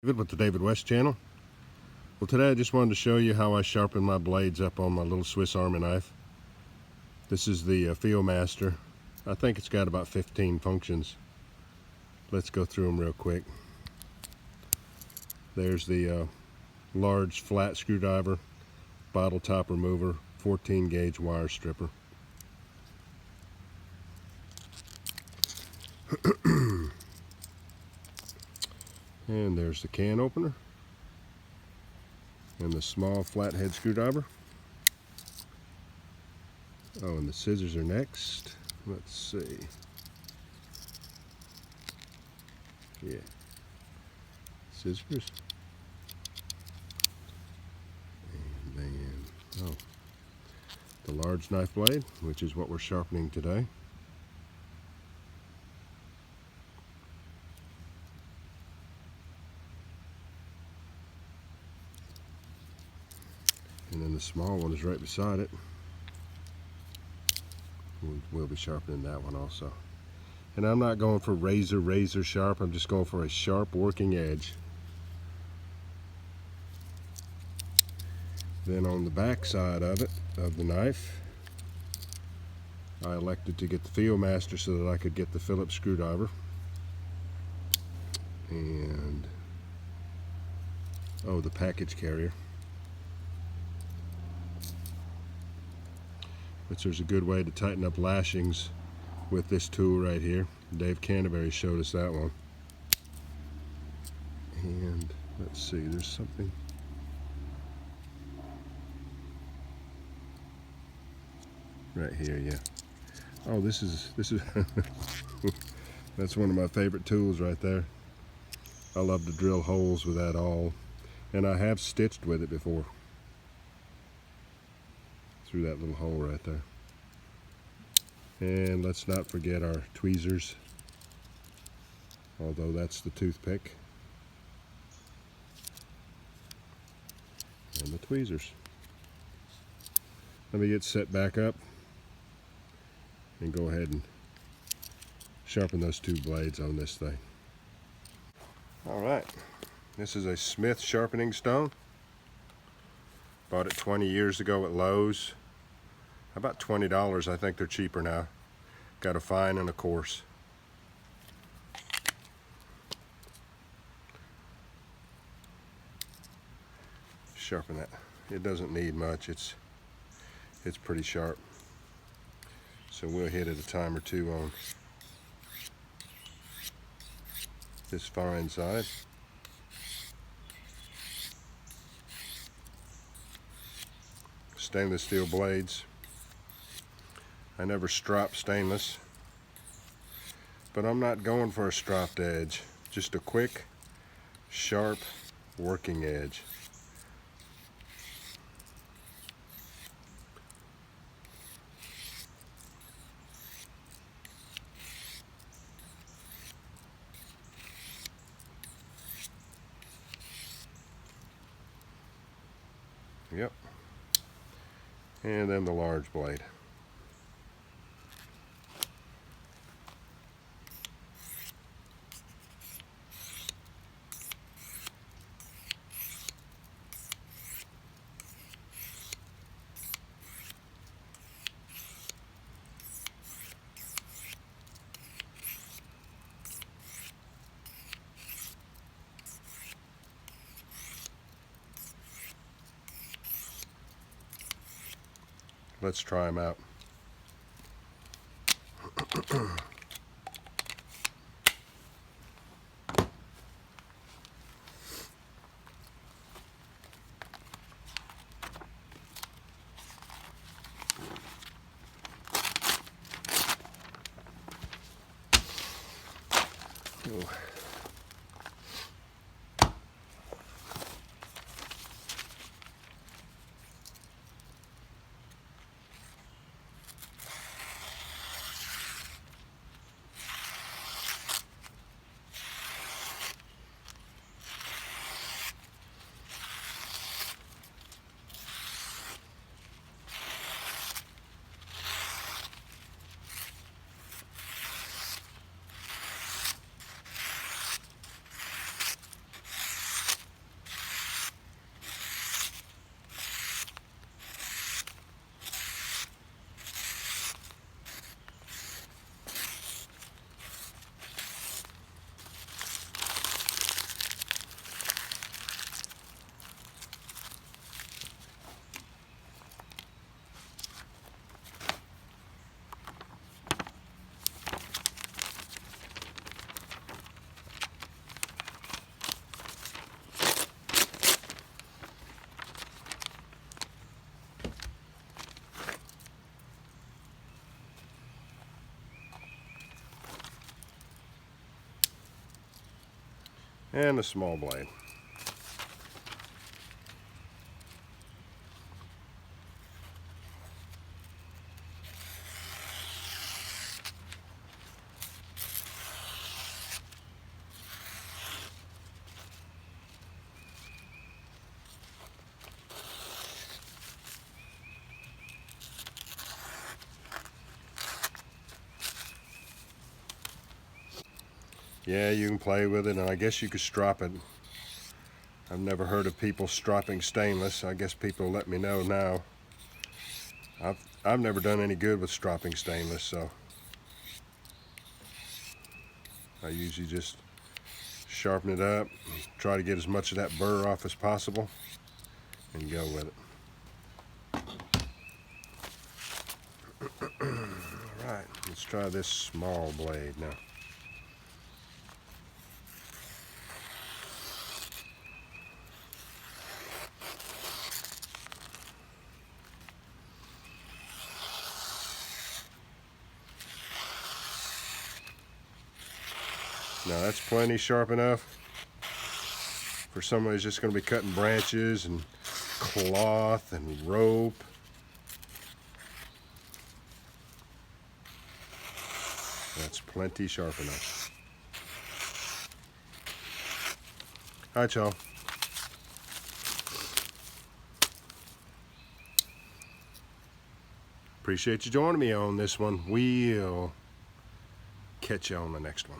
With the David West channel. Well, today I just wanted to show you how I sharpen my blades up on my little Swiss Army knife. This is the Feildmaster. I think it's got about 15 functions. Let's go through them real quick. There's the large flat screwdriver, bottle top remover, 14 gauge wire stripper. And there's the can opener and the small flathead screwdriver. Oh, and the scissors are next. Let's see. Yeah, scissors. And then, oh, the large knife blade, which is what we're sharpening today. And then the small one is right beside it. We'll be sharpening that one also. And I'm not going for razor sharp, I'm just going for a sharp working edge. Then on the back side of it, of the knife, I elected to get the Feildmaster so that I could get the Phillips screwdriver. And, oh, the package carrier. Which there's a good way to tighten up lashings with this tool right here. Dave Canterbury showed us that one. And let's see, there's something. Right here, yeah. Oh, this is that's one of my favorite tools right there. I love to drill holes with that awl, and I have stitched with it before. Through that little hole right there. And let's not forget our tweezers, although that's the toothpick. And the tweezers. Let me get set back up and go ahead and sharpen those two blades on this thing. Alright, this is a Smith sharpening stone. Bought it 20 years ago at Lowe's. About $20. I think they're cheaper now. Got a fine and a coarse. Sharpen that. It doesn't need much. It's pretty sharp. So we'll hit it a time or two on this fine side. Stainless steel blades. I never strop stainless, but I'm not going for a stropped edge, just a quick, sharp working edge. Yep. And then the large blade. Let's try them out. Oh. and a small blade. Yeah, you can play with it, and I guess you could strop it. I've never heard of people stropping stainless. I guess people let me know now. I've never done any good with stropping stainless, so I usually just sharpen it up, try to get as much of that burr off as possible, and go with it. Alright, let's try this small blade now. Now that's plenty sharp enough for somebody who's just going to be cutting branches and cloth and rope. That's plenty sharp enough. Alright, y'all. Appreciate you joining me on this one. We'll catch you on the next one.